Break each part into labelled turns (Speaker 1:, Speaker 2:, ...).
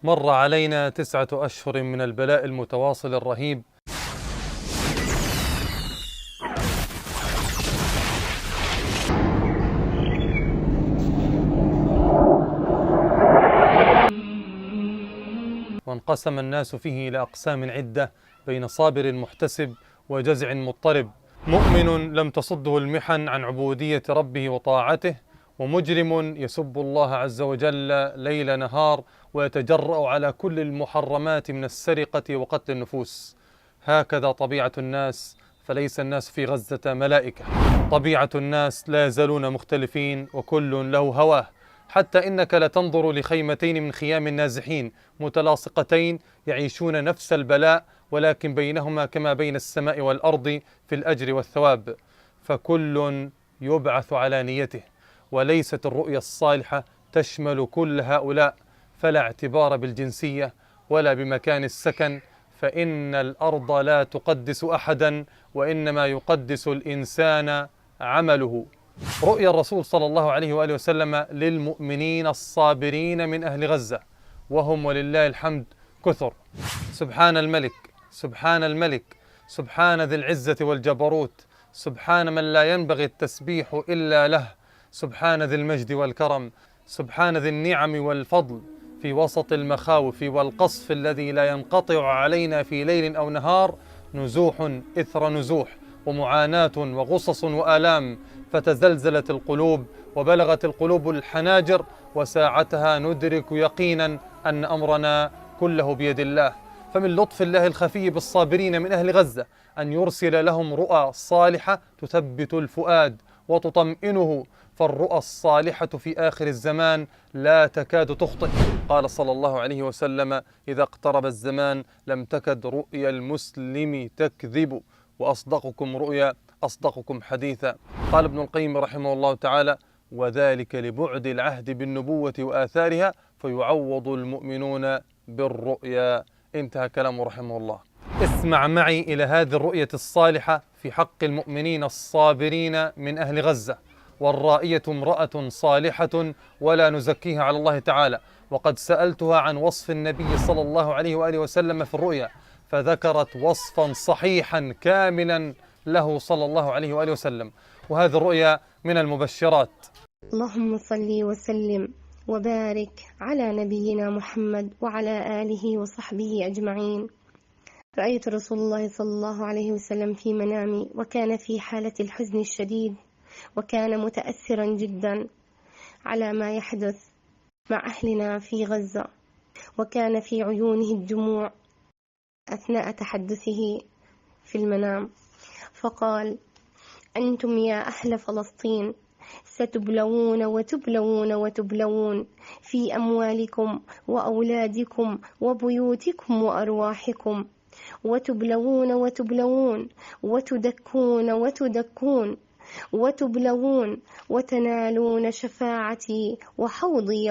Speaker 1: مر علينا 9 أشهر من البلاء المتواصل الرهيب، وانقسم الناس فيه إلى أقسام عدة بين صابر محتسب وجزع مضطرب، مؤمن لم تصده المحن عن عبودية ربه وطاعته، ومجرم يسب الله عز وجل ليل نهار ويتجرأ على كل المحرمات من السرقة وقتل النفوس. هكذا طبيعة الناس، فليس الناس في غزة ملائكة. طبيعة الناس لا يزالون مختلفين وكل له هواه، حتى إنك لتنظر لخيمتين من خيام النازحين متلاصقتين يعيشون نفس البلاء، ولكن بينهما كما بين السماء والأرض في الأجر والثواب، فكل يبعث على نيته. وليست الرؤيا الصالحة تشمل كل هؤلاء، فلا اعتبار بالجنسية ولا بمكان السكن، فإن الأرض لا تقدس أحدا، وإنما يقدس الإنسان عمله. رؤيا الرسول صلى الله عليه وآله وسلم للمؤمنين الصابرين من أهل غزة، وهم ولله الحمد كثر. سبحان الملك، سبحان الملك، سبحان ذي العزة والجبروت، سبحان من لا ينبغي التسبيح إلا له، سبحان ذي المجد والكرم، سبحان ذي النعم والفضل، في وسط المخاوف والقصف الذي لا ينقطع علينا في ليل أو نهار نزوح إثر نزوح، ومعاناة وغصص وآلام، فتزلزلت القلوب وبلغت القلوب الحناجر، وساعتها ندرك يقينا أن أمرنا كله بيد الله. فمن لطف الله الخفي بالصابرين من أهل غزة أن يرسل لهم رؤى صالحة تثبت الفؤاد وتطمئنه، فالرؤى الصالحة في آخر الزمان لا تكاد تخطئ. قال صلى الله عليه وسلم: إذا اقترب الزمان لم تكد رؤيا المسلم تكذب، وأصدقكم رؤيا أصدقكم حديثا. قال ابن القيم رحمه الله تعالى: وذلك لبعد العهد بالنبوة وآثارها، فيعوض المؤمنون بالرؤيا. انتهى كلامه رحمه الله. اسمع معي إلى هذه الرؤية الصالحة في حق المؤمنين الصابرين من أهل غزة. والرائية امرأة صالحة ولا نزكيها على الله تعالى، وقد سألتها عن وصف النبي صلى الله عليه وآله وسلم في الرؤيا، فذكرت وصفا صحيحا كاملا له صلى الله عليه وآله وسلم، وهذه الرؤيا من المبشرات.
Speaker 2: اللهم صل وسلم وبارك على نبينا محمد وعلى آله وصحبه أجمعين. رأيت رسول الله صلى الله عليه وسلم في منامي، وكان في حالة الحزن الشديد، وكان متأثرا جدا على ما يحدث مع أهلنا في غزة، وكان في عيونه الدموع أثناء تحدثه في المنام، فقال: أنتم يا أهل فلسطين ستبلون وتبلون وتبلون في أموالكم وأولادكم وبيوتكم وأرواحكم، وتبلون وتبلون وتدكون وتدكون وتبلون وتنالون شفاعتي وحوضي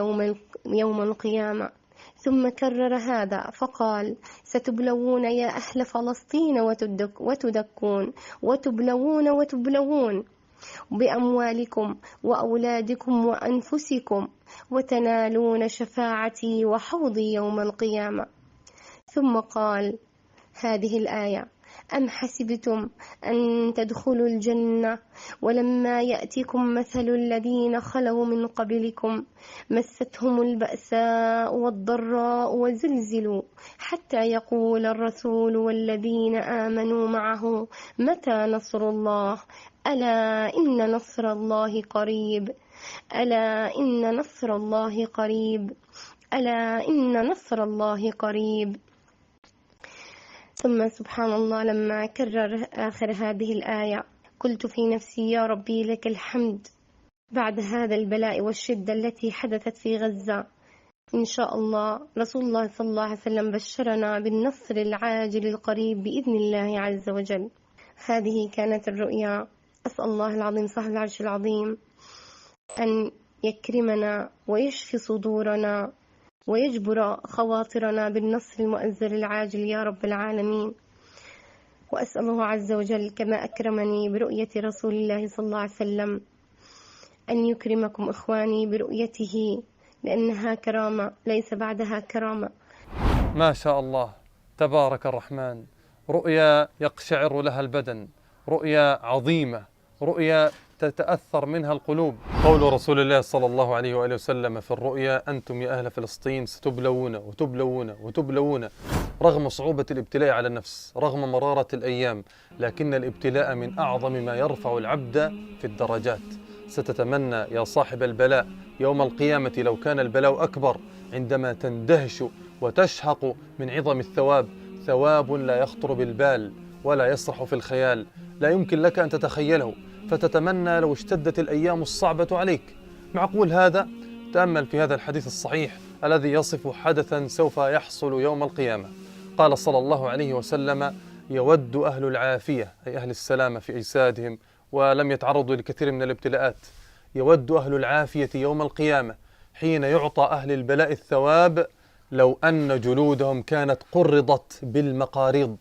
Speaker 2: يوم القيامة. ثم كرر هذا فقال: ستبلون يا أهل فلسطين وتدكون وتبلون وتبلون بأموالكم وأولادكم وأنفسكم، وتنالون شفاعتي وحوضي يوم القيامة. ثم قال هذه الآية: أم حسبتم أن تدخلوا الجنة ولما يأتكم مثل الذين خلوا من قبلكم مستهم البأساء والضراء وزلزلوا حتى يقول الرسول والذين آمنوا معه متى نصر الله، ألا إن نصر الله قريب، ألا إن نصر الله قريب، ألا إن نصر الله قريب. ثم سبحان الله لما كرر آخر هذه الآية قلت في نفسي: يا ربي لك الحمد، بعد هذا البلاء والشدة التي حدثت في غزة إن شاء الله رسول الله صلى الله عليه وسلم بشرنا بالنصر العاجل القريب بإذن الله عز وجل. هذه كانت الرؤيا. أسأل الله العظيم صاحب العرش العظيم أن يكرمنا ويشفي صدورنا ويجبر خواطرنا بالنصر المؤزر العاجل يا رب العالمين. وأسأله عز وجل كما أكرمني برؤية رسول الله صلى الله عليه وسلم أن يكرمكم إخواني برؤيته لأنها كرامة ليس بعدها كرامة.
Speaker 1: ما شاء الله، تبارك الرحمن. رؤيا يقشعر لها البدن، رؤيا عظيمة، رؤيا تتأثر منها القلوب. قول رسول الله صلى الله عليه وآله وسلم في الرؤيا: أنتم يا أهل فلسطين ستبلون وتبلون وتبلون. رغم صعوبة الابتلاء على النفس، رغم مرارة الأيام، لكن الابتلاء من أعظم ما يرفع العبد في الدرجات. ستتمنى يا صاحب البلاء يوم القيامة لو كان البلاء أكبر، عندما تندهش وتشهق من عظم الثواب، ثواب لا يخطر بالبال ولا يسرح في الخيال، لا يمكن لك أن تتخيله، فتتمنى لو اشتدت الأيام الصعبة عليك. معقول هذا؟ تأمل في هذا الحديث الصحيح الذي يصف حدثا سوف يحصل يوم القيامة. قال صلى الله عليه وسلم: يود أهل العافية، أي أهل السلامة في أجسادهم ولم يتعرضوا لكثير من الابتلاءات، يود أهل العافية يوم القيامة حين يعطى أهل البلاء الثواب لو أن جلودهم كانت قرضت بالمقاريض.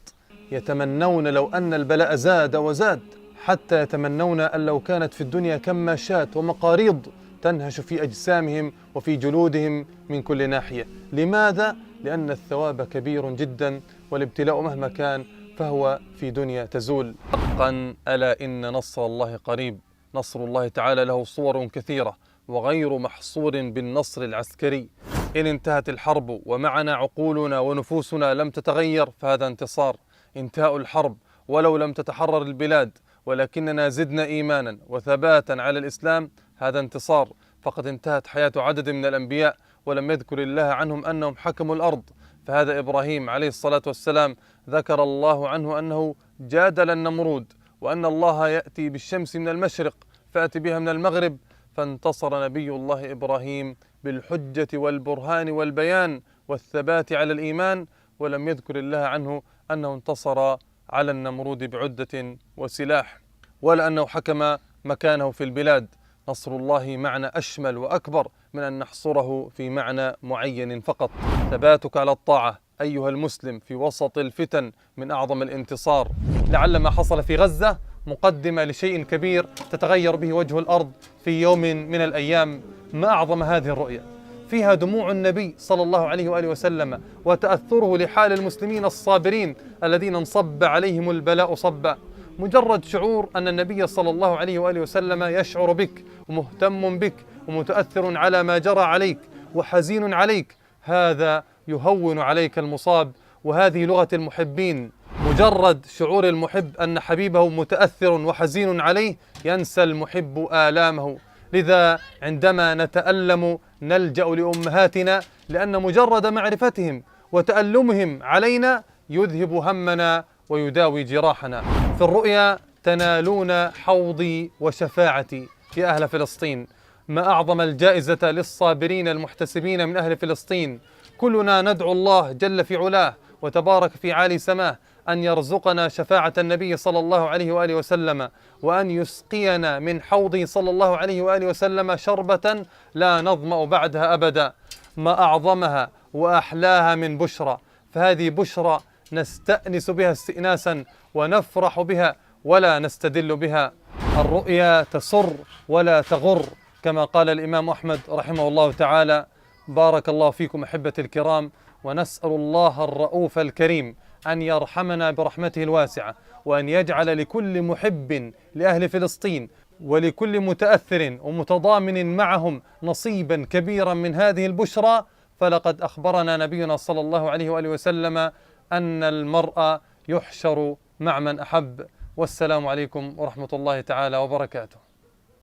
Speaker 1: يتمنون لو أن البلاء زاد وزاد، حتى يتمنون أن لو كانت في الدنيا كماشات ومقاريض تنهش في أجسامهم وفي جلودهم من كل ناحية. لماذا؟ لأن الثواب كبير جدا، والابتلاء مهما كان فهو في دنيا تزول. حقا ألا إن نصر الله قريب. نصر الله تعالى له صور كثيرة وغير محصور بالنصر العسكري. إن انتهت الحرب ومعنا عقولنا ونفوسنا لم تتغير فهذا انتصار. انتهاء الحرب ولو لم تتحرر البلاد ولكننا زدنا إيمانا وثباتا على الإسلام هذا انتصار. فقد انتهت حياة عدد من الأنبياء ولم يذكر الله عنهم أنهم حكموا الأرض، فهذا إبراهيم عليه الصلاة والسلام ذكر الله عنه أنه جادل النمرود، وأن الله يأتي بالشمس من المشرق فأتي بها من المغرب، فانتصر نبي الله إبراهيم بالحجة والبرهان والبيان والثبات على الإيمان، ولم يذكر الله عنه أنه انتصر على النمرود بعدة وسلاح، ولا أنه حكم مكانه في البلاد. نصر الله معنى أشمل وأكبر من أن نحصره في معنى معين فقط. ثباتك على الطاعة أيها المسلم في وسط الفتن من أعظم الانتصار. لعل ما حصل في غزة مقدمة لشيء كبير تتغير به وجه الأرض في يوم من الأيام. ما أعظم هذه الرؤيا، فيها دموع النبي صلى الله عليه وآله وسلم وتأثره لحال المسلمين الصابرين الذين انصب عليهم البلاء صبا. مجرد شعور أن النبي صلى الله عليه وآله وسلم يشعر بك ومهتم بك ومتأثر على ما جرى عليك وحزين عليك، هذا يهون عليك المصاب، وهذه لغة المحبين. مجرد شعور المحب أن حبيبه متأثر وحزين عليه ينسى المحب آلامه. لذا عندما نتألم نلجأ لأمهاتنا، لأن مجرد معرفتهم وتألمهم علينا يذهب همنا ويداوي جراحنا. في الرؤيا تنالون حوضي وشفاعتي يا أهل فلسطين. ما أعظم الجائزة للصابرين المحتسبين من أهل فلسطين. كلنا ندعو الله جل في علاه وتبارك في عالي سماه أن يرزقنا شفاعة النبي صلى الله عليه وآله وسلم، وأن يسقينا من حوضه صلى الله عليه وآله وسلم شربة لا نظمأ بعدها أبدا. ما أعظمها وأحلاها من بشرى، فهذه بشرى نستأنس بها استئناسا ونفرح بها ولا نستدل بها. الرؤيا تسر ولا تغر، كما قال الإمام أحمد رحمه الله تعالى. بارك الله فيكم أحبتي الكرام، ونسأل الله الرؤوف الكريم أن يرحمنا برحمته الواسعة، وأن يجعل لكل محب لأهل فلسطين ولكل متأثر ومتضامن معهم نصيبا كبيرا من هذه البشرى. فلقد أخبرنا نبينا صلى الله عليه وآله وسلم أن المرء يحشر مع من أحب. والسلام عليكم ورحمة الله تعالى وبركاته.